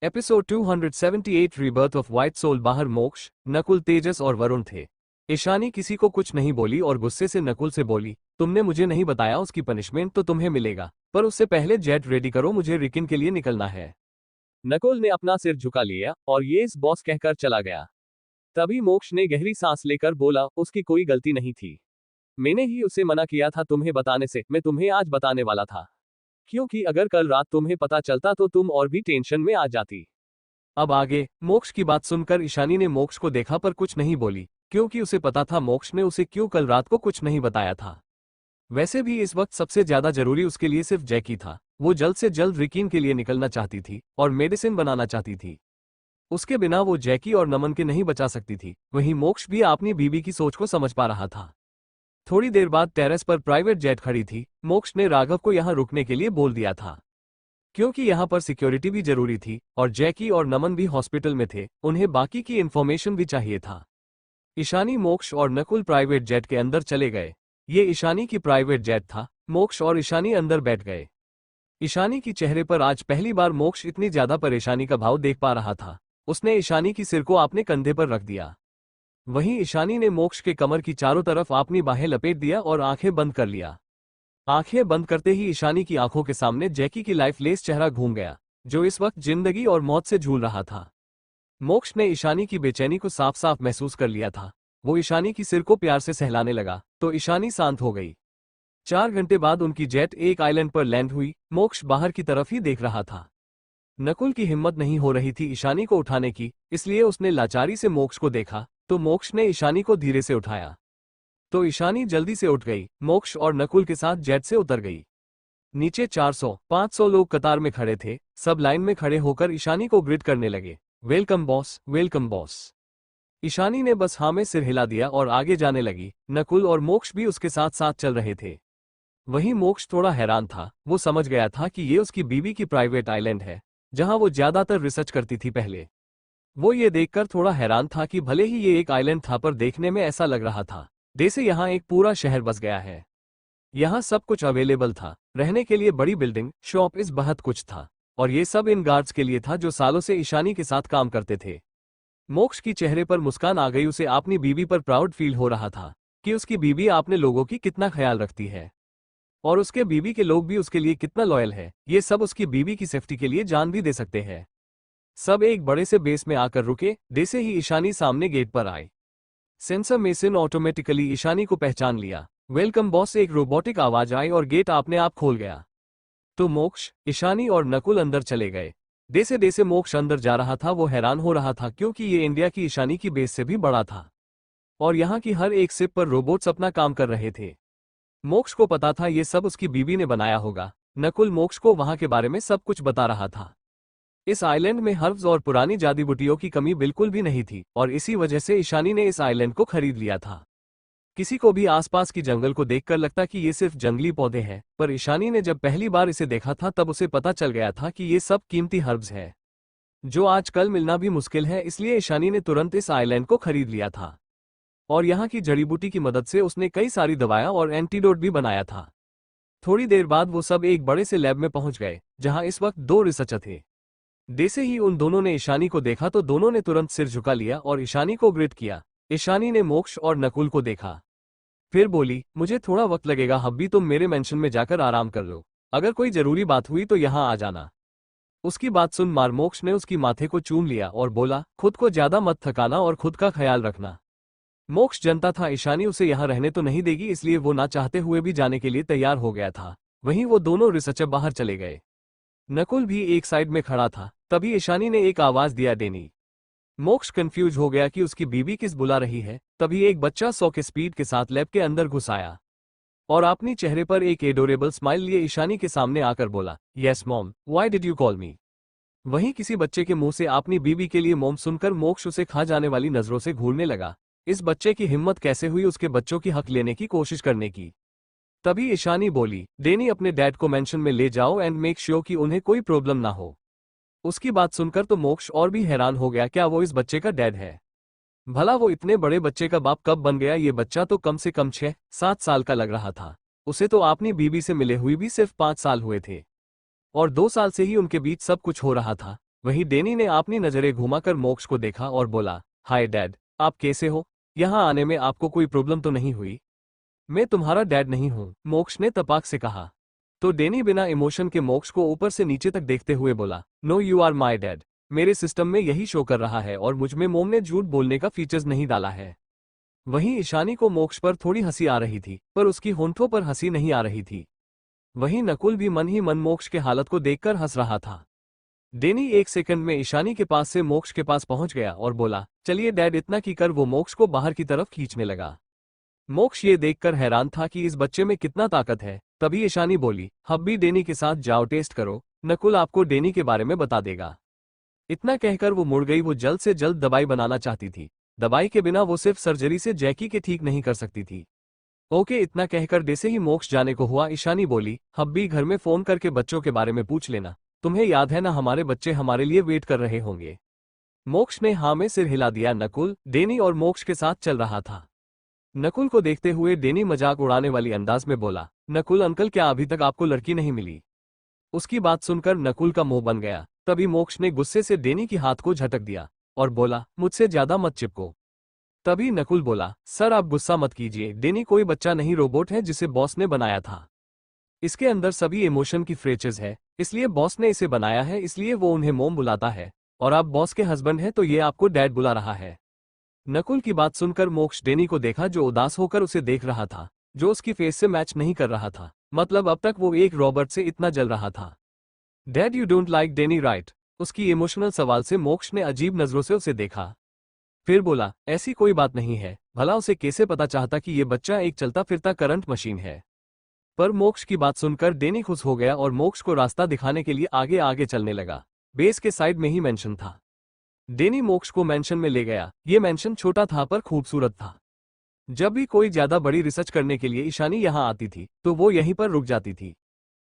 Episode 278 rebirth of white soul. बाहर मोक्ष, नकुल, तेजस और वरुण थे। ईशानी किसी को कुछ नहीं बोली और गुस्से से नकुल से बोली, तुमने मुझे नहीं बताया, उसकी पनिशमेंट तो तुम्हें मिलेगा, पर उससे पहले जेट रेडी करो, मुझे रिकिन के लिए निकलना है। नकुल ने अपना सिर झुका लिया और ये इस बॉस कहकर चला गया। तभी मोक्ष ने गहरी सांस लेकर बोला, उसकी कोई गलती नहीं थी। मैंने ही उसे मना किया था तुम्हें बताने से, मैं तुम्हें आज बताने वाला था, क्योंकि अगर कल रात तुम्हें पता चलता तो तुम और भी टेंशन में आ जाती। अब आगे। मोक्ष की बात सुनकर ईशानी ने मोक्ष को देखा पर कुछ नहीं बोली, क्योंकि उसे पता था मोक्ष ने उसे क्यों कल रात को कुछ नहीं बताया था। वैसे भी इस वक्त सबसे ज्यादा जरूरी उसके लिए सिर्फ जैकी था। वो जल्द से जल्द रिकीन के लिए निकलना चाहती थी और मेडिसिन बनाना चाहती थी। उसके बिना वो जैकी और नमन के नहीं बचा सकती थी। वहीं मोक्ष भी अपनी बीवी की सोच को समझ पा रहा था। थोड़ी देर बाद टेरेस पर प्राइवेट जेट खड़ी थी। मोक्ष ने राघव को यहां रुकने के लिए बोल दिया था, क्योंकि यहां पर सिक्योरिटी भी जरूरी थी और जैकी और नमन भी हॉस्पिटल में थे, उन्हें बाकी की इन्फॉर्मेशन भी चाहिए था। ईशानी, मोक्ष और नकुल प्राइवेट जेट के अंदर चले गए। ये ईशानी की प्राइवेट जेट था। मोक्ष और ईशानी अंदर बैठ गए। ईशानी की चेहरे पर आज पहली बार मोक्ष इतनी ज्यादा परेशानी का भाव देख पा रहा था। उसने ईशानी की सिर को अपने कंधे पर रख दिया। वहीं ईशानी ने मोक्ष के कमर की चारों तरफ अपनी बाहें लपेट दिया और आंखें बंद कर लिया। आंखें बंद करते ही ईशानी की आंखों के सामने जैकी की लाइफलेस चेहरा घूम गया, जो इस वक्त जिंदगी और मौत से झूल रहा था। मोक्ष ने ईशानी की बेचैनी को साफ साफ महसूस कर लिया था। वो ईशानी की सिर को प्यार से सहलाने लगा तो ईशानी शांत हो गई। 4 घंटे बाद उनकी जेट एक आइलैंड पर लैंड हुई। मोक्ष बाहर की तरफ ही देख रहा था। नकुल की हिम्मत नहीं हो रही थी ईशानी को उठाने की, इसलिए उसने लाचारी से मोक्ष को देखा तो मोक्ष ने ईशानी को धीरे से उठाया तो ईशानी जल्दी से उठ गई। मोक्ष और नकुल के साथ जेट से उतर गई। नीचे 400-500 लोग कतार में खड़े थे। सब लाइन में खड़े होकर ईशानी को ग्रिट करने लगे, welcome boss, welcome boss. Ishani ने बस हाँ में सिर हिला दिया और आगे जाने लगी। नकुल और मोक्ष भी उसके साथ साथ चल रहे थे। वहीं मोक्ष थोड़ा हैरान था। वो समझ गया था कि ये उसकी बीवी की प्राइवेट आइलैंड है, जहां वो ज्यादातर रिसर्च करती थी पहले। वो ये देखकर थोड़ा हैरान था कि भले ही ये एक आइलैंड था पर देखने में ऐसा लग रहा था जैसे यहाँ एक पूरा शहर बस गया है। यहाँ सब कुछ अवेलेबल था, रहने के लिए बड़ी बिल्डिंग, शॉप, इस बहुत कुछ था। और ये सब इन गार्ड्स के लिए था जो सालों से ईशानी के साथ काम करते थे। मोक्ष की चेहरे पर मुस्कान आ गई। उसे अपनी बीवी पर प्राउड फील हो रहा था कि उसकी बीवी अपने लोगों की कितना ख्याल रखती है और उसके बीवी के लोग भी उसके लिए कितना लॉयल है। ये सब उसकी बीवी की सेफ्टी के लिए जान भी दे सकते हैं। सब एक बड़े से बेस में आकर रुके। जैसे ही ईशानी सामने गेट पर आए, सेंसर मेसिन ऑटोमेटिकली ईशानी को पहचान लिया। वेलकम बॉस, एक रोबोटिक आवाज आई और गेट अपने आप खोल गया। तो मोक्ष, ईशानी और नकुल अंदर चले गए। जैसे जैसे मोक्ष अंदर जा रहा था वो हैरान हो रहा था, क्योंकि ये इंडिया की ईशानी की बेस से भी बड़ा था और यहाँ की हर एक शिप पर रोबोट्स अपना काम कर रहे थे। मोक्ष को पता था ये सब उसकी बीवी ने बनाया होगा। नकुल मोक्ष को वहां के बारे में सब कुछ बता रहा था। इस आइलैंड में हर्ब्स और पुरानी जादी बूटियों की कमी बिल्कुल भी नहीं थी और इसी वजह से ईशानी ने इस आइलैंड को खरीद लिया था। किसी को भी आसपास की जंगल को देखकर लगता कि ये सिर्फ जंगली पौधे हैं, पर ईशानी ने जब पहली बार इसे देखा था तब उसे पता चल गया था कि ये सब कीमती हर्ब्स है जो आजकल मिलना भी मुश्किल है। इसलिए ईशानी ने तुरंत इस आइलैंड को खरीद लिया था और यहाँ की जड़ी बूटी की मदद से उसने कई सारी दवाएं और एंटीडोट भी बनाया था। थोड़ी देर बाद वो सब एक बड़े से लैब में पहुंच गए, जहां इस वक्त 2 रिसर्चर थे। जैसे ही उन दोनों ने ईशानी को देखा तो दोनों ने तुरंत सिर झुका लिया और ईशानी को ग्रिट किया। ईशानी ने मोक्ष और नकुल को देखा, फिर बोली, मुझे थोड़ा वक्त लगेगा हब्बी, तुम मेरे मेंशन में जाकर आराम कर लो। अगर कोई जरूरी बात हुई तो यहाँ आ जाना। उसकी बात सुन मोक्ष ने उसकी माथे को चूम लिया और बोला, खुद को ज्यादा मत थकाना और खुद का ख्याल रखना। मोक्ष जानता था ईशानी उसे यहाँ रहने तो नहीं देगी, इसलिए वो ना चाहते हुए भी जाने के लिए तैयार हो गया था। वहीं वो दोनों रिसर्चर बाहर चले गए। नकुल भी एक साइड में खड़ा था। तभी ईशानी ने एक आवाज दिया, डेनी। मोक्ष कंफ्यूज हो गया कि उसकी बीवी किस बुला रही है। तभी एक बच्चा 100 के स्पीड के साथ लैब के अंदर घुस आया और अपनी चेहरे पर एक एडोरेबल स्माइल लिए ईशानी के सामने आकर बोला, yes mom, why did you call मी। वहीं किसी बच्चे के मुंह से अपनी बीवी के लिए मॉम सुनकर मोक्ष उसे खा जाने वाली नजरों से घूरने लगा। इस बच्चे की हिम्मत कैसे हुई उसके बच्चों की हक लेने की कोशिश करने की। तभी ईशानी बोली, डेनी, अपने डैड को मेंशन में ले जाओ एंड मेक श्योर कि उन्हें कोई प्रॉब्लम ना हो। उसकी बात सुनकर तो मोक्ष और भी हैरान हो गया, क्या वो इस बच्चे का डैड है? भला वो इतने बड़े बच्चे का बाप कब बन गया? ये बच्चा तो कम से कम 6-7 साल का लग रहा था। उसे तो अपनी बीवी से मिले हुए भी सिर्फ 5 साल हुए थे और 2 साल से ही उनके बीच सब कुछ हो रहा था। वहीं डेनी ने अपनी नजरें घुमाकर मोक्ष को देखा और बोला, हाय डैड, आप कैसे हो? यहाँ आने में आपको कोई प्रॉब्लम तो नहीं हुई? मैं तुम्हारा डैड नहीं हूँ, मोक्ष ने तपाक से कहा। तो डेनी बिना इमोशन के मोक्ष को ऊपर से नीचे तक देखते हुए बोला, no you are my dad. मेरे सिस्टम में यही शो कर रहा है और मुझ में मोम ने झूठ बोलने का फीचर्स नहीं डाला है। वहीं ईशानी को मोक्ष पर थोड़ी हंसी आ रही थी, पर उसकी होंठों पर हंसी नहीं आ रही थी। वहीं नकुल भी मन ही मन मोक्ष के हालत को देखकर हंस रहा था। डेनी 1 सेकंड में ईशानी के पास से मोक्ष के पास पहुंच गया और बोला, चलिए डैड। इतना की कर वो मोक्ष को बाहर की तरफ खींचने लगा। मोक्ष ये देखकर हैरान था कि इस बच्चे में कितना ताकत है। तभी ईशानी बोली, हब्बी डेनी के साथ जाओ, टेस्ट करो, नकुल आपको डेनी के बारे में बता देगा। इतना कहकर वो मुड़ गई। वो जल्द से जल्द दवाई बनाना चाहती थी। दवाई के बिना वो सिर्फ सर्जरी से जैकी के ठीक नहीं कर सकती थी। ओके, इतना कहकर जैसे ही मोक्ष जाने को हुआ, ईशानी बोली, हब्बी घर में फोन करके बच्चों के बारे में पूछ लेना। तुम्हें याद है ना, हमारे बच्चे हमारे लिए वेट कर रहे होंगे। मोक्ष ने हाँ में सिर हिला दिया। नकुल डेनी और मोक्ष के साथ चल रहा था। नकुल को देखते हुए डेनी मजाक उड़ाने वाली अंदाज में बोला, नकुल अंकल, क्या अभी तक आपको लड़की नहीं मिली? उसकी बात सुनकर नकुल का मुंह बन गया। तभी मोक्ष ने गुस्से से डेनी की हाथ को झटक दिया और बोला, मुझसे ज्यादा मत चिपको। तभी नकुल बोला, सर आप गुस्सा मत कीजिए, डेनी कोई बच्चा नहीं, रोबोट है जिसे बॉस ने बनाया था। इसके अंदर सभी इमोशन की फ्रेचेज है, इसलिए बॉस ने इसे बनाया है, इसलिए वो उन्हें मोम बुलाता है। और आप बॉस के हस्बैंड हैं तो ये आपको डैड बुला रहा है। नकुल की बात सुनकर मोक्ष डेनी को देखा, जो उदास होकर उसे देख रहा था, जो उसकी फेस से मैच नहीं कर रहा था। मतलब अब तक वो एक रॉबर्ट से इतना जल रहा था। Dad you don't like Denny right? उसकी इमोशनल सवाल से मोक्ष ने अजीब नजरों से उसे देखा। फिर बोला, ऐसी कोई बात नहीं है, भला उसे कैसे पता चाहता कि ये बच्चा एक चलता फिरता करंट मशीन है? पर मोक्ष की बात सुनकर डेनी खुश हो गया और मोक्ष को रास्ता दिखाने के लिए आगे आगे चलने लगा। बेस के साइड में ही मेंशन था। डेनी मोक्ष को मेंशन में ले गया। ये मेंशन छोटा था पर खूबसूरत था। जब भी कोई ज्यादा बड़ी रिसर्च करने के लिए ईशानी यहाँ आती थी तो वो यहीं पर रुक जाती थी।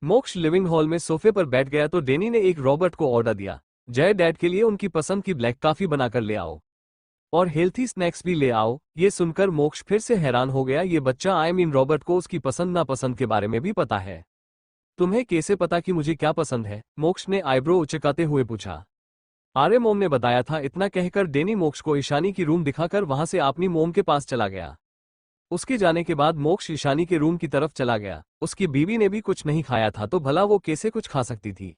मोक्ष लिविंग हॉल में सोफे पर बैठ गया तो डेनी ने एक रॉबर्ट को ऑर्डर दिया, जय डैड के लिए उनकी पसंद की ब्लैक कॉफी बनाकर ले आओ और हेल्थी स्नैक्स भी ले आओ। ये सुनकर मोक्ष फिर से हैरान हो गया। ये बच्चा रॉबर्ट को उसकी पसंद नापसंद के बारे में भी पता है। तुम्हें कैसे पता कि मुझे क्या पसंद है? मोक्ष ने आईब्रो उचकाते हुए पूछा। आर्य मोम ने बताया था। इतना कहकर डेनी मोक्ष को ईशानी की रूम दिखाकर वहां से अपनी मोम के पास चला गया। उसके जाने के बाद मोक्ष ईशानी के रूम की तरफ चला गया। उसकी बीवी ने भी कुछ नहीं खाया था तो भला वो कैसे कुछ खा सकती थी।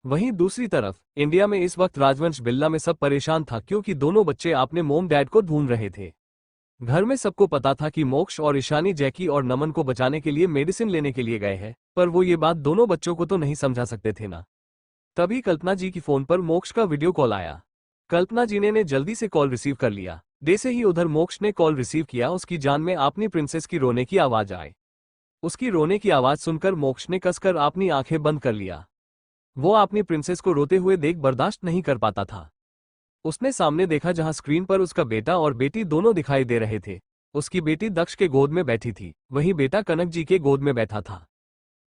वहीं दूसरी तरफ इंडिया में इस वक्त राजवंश बिल्ला में सब परेशान था, क्योंकि दोनों बच्चे अपने मोम डैड को ढूंढ रहे थे। घर में सबको पता था कि मोक्ष और ईशानी जैकी और नमन को बचाने के लिए मेडिसिन लेने के लिए गए हैं, पर वो ये बात दोनों बच्चों को तो नहीं समझा सकते थे ना। तभी कल्पना जी की फोन पर मोक्ष का वीडियो कॉल आया। कल्पना जी ने जल्दी से कॉल रिसीव कर लिया। जैसे ही उधर मोक्ष ने कॉल रिसीव किया, उसकी जान में अपनी प्रिंसेस की रोने की आवाज आई। उसकी रोने की आवाज सुनकर मोक्ष ने कसकर अपनी आंखें बंद कर लिया। वो अपनी प्रिंसेस को रोते हुए देख बर्दाश्त नहीं कर पाता था। उसने सामने देखा जहां स्क्रीन पर उसका बेटा और बेटी दोनों दिखाई दे रहे थे। उसकी बेटी दक्ष के गोद में बैठी थी, वहीं बेटा कनक जी के गोद में बैठा था।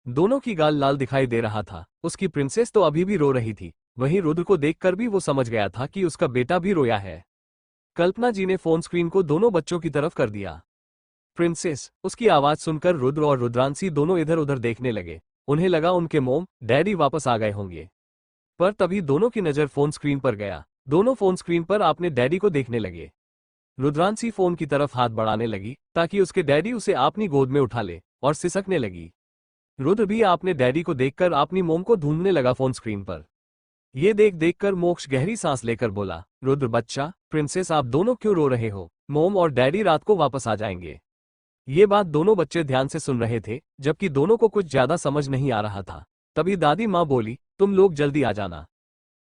दोनों की गाल लाल दिखाई दे रहा था। उसकी प्रिंसेस तो अभी भी रो रही थी। वहीं रुद्र को देखकर भी वो समझ गया था कि उसका बेटा भी रोया है। कल्पना जी ने फोन स्क्रीन को दोनों बच्चों की तरफ कर दिया। प्रिंसेस, उसकी आवाज सुनकर रुद्र और रुद्रांशी दोनों इधर उधर देखने लगे। उन्हें लगा उनके मोम डैडी वापस आ गए होंगे। पर तभी दोनों की नजर फोन स्क्रीन पर गया। दोनों फोन स्क्रीन पर अपने डैडी को देखने लगे। रुद्रांशी फोन की तरफ हाथ बढ़ाने लगी ताकि उसके डैडी उसे अपनी गोद में उठा ले और सिसकने लगी। रुद्र भी अपने डैडी को देखकर अपनी मोम को ढूंढने लगा फोन स्क्रीन पर। ये देखकर मोक्ष गहरी सांस लेकर बोला, रुद्र बच्चा, प्रिंसेस आप दोनों क्यों रो रहे हो? मोम और डैडी रात को वापस आ जाएंगे। ये बात दोनों बच्चे ध्यान से सुन रहे थे, जबकि दोनों को कुछ ज्यादा समझ नहीं आ रहा था। तभी दादी माँ बोली, तुम लोग जल्दी आ जाना।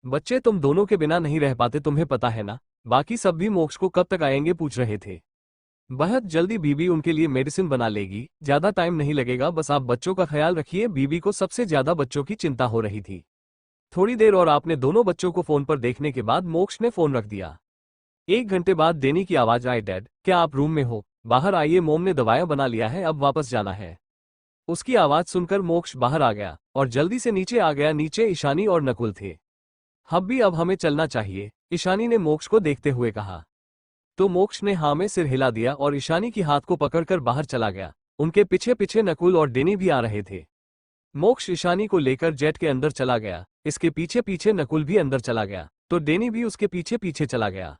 बच्चे तुम दोनों के बिना नहीं रह पाते, तुम्हें पता है ना। बाकी सब भी मोक्ष को कब तक आएंगे पूछ रहे थे। बहुत जल्दी बीबी उनके लिए मेडिसिन बना लेगी, ज्यादा टाइम नहीं लगेगा, बस आप बच्चों का ख्याल रखिए। बीबी को सबसे ज्यादा बच्चों की चिंता हो रही थी। थोड़ी देर और आपने दोनों बच्चों को फोन पर देखने के बाद मोक्ष ने फोन रख दिया। 1 घंटे बाद डेनी की आवाज आई, डैड क्या आप रूम में हो? बाहर आइए, मोम ने दवाइयां बना लिया है, अब वापस जाना है। उसकी आवाज सुनकर मोक्ष बाहर आ गया और जल्दी से नीचे आ गया। नीचे ईशानी और नकुल थे। हब्बी अब हमें चलना चाहिए, ईशानी ने मोक्ष को देखते हुए कहा। तो मोक्ष ने हाँ में सिर हिला दिया और ईशानी की हाथ को पकड़कर बाहर चला गया। उनके पीछे पीछे नकुल और डेनी भी आ रहे थे। मोक्ष ईशानी को लेकर जेट के अंदर चला गया। इसके पीछे पीछे नकुल भी अंदर चला गया तो डेनी भी उसके पीछे पीछे चला गया।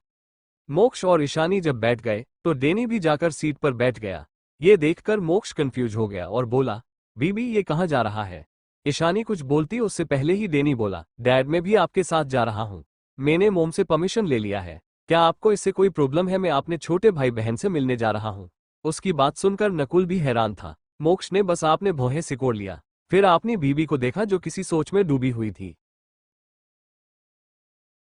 मोक्ष और ईशानी जब बैठ गए तो डेनी भी जाकर सीट पर बैठ गया। ये देखकर मोक्ष कंफ्यूज हो गया और बोला, बीबी ये कहाँ जा रहा है? ईशानी कुछ बोलती उससे पहले ही डेनी बोला, डैड मैं भी आपके साथ जा रहा हूँ। मैंने मोम से परमिशन ले लिया है। क्या आपको इससे कोई प्रॉब्लम है? मैं अपने छोटे भाई बहन से मिलने जा रहा हूँ। उसकी बात सुनकर नकुल भी हैरान था। मोक्ष ने बस आपने भौहें सिकोड़ लिया, फिर आपने बीबी को देखा जो किसी सोच में डूबी हुई थी।